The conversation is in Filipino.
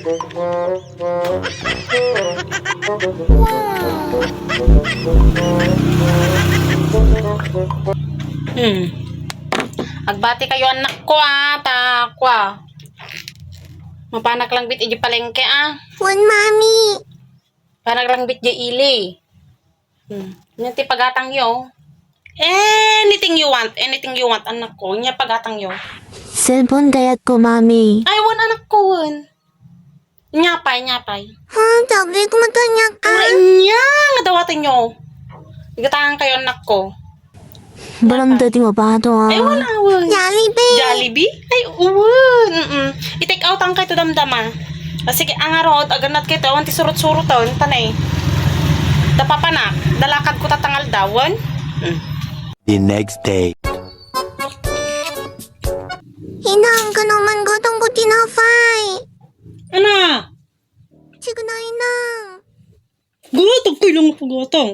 Agbati kayo anak ko takwa. Mapanak lang bit iji palengke Wan, mami. Panak lang bit iji ili. Nya pagatang yo. Anything you want anak ko. Nya pagatang yo. Cellphone kayat ko, mami. Ay, wan anak ko wan. Nyapay. Sabi ko matanya ka. Nya, nga dawatin nyo. Igatangan kayo anak ko. Balam dati mo pa ito, Ay, wan. Jollibee? Ay, uwan. I-take out ang kayo damdama. Sige, ang arod, aganat kayo, awan ti surut-surut tanay. Dapapanak, dalakad ko tatangal dawan. The next day. Hinang ka naman gotong ko tinapay. Ano? Sige na, hinang. Gutong ko lang pagotong.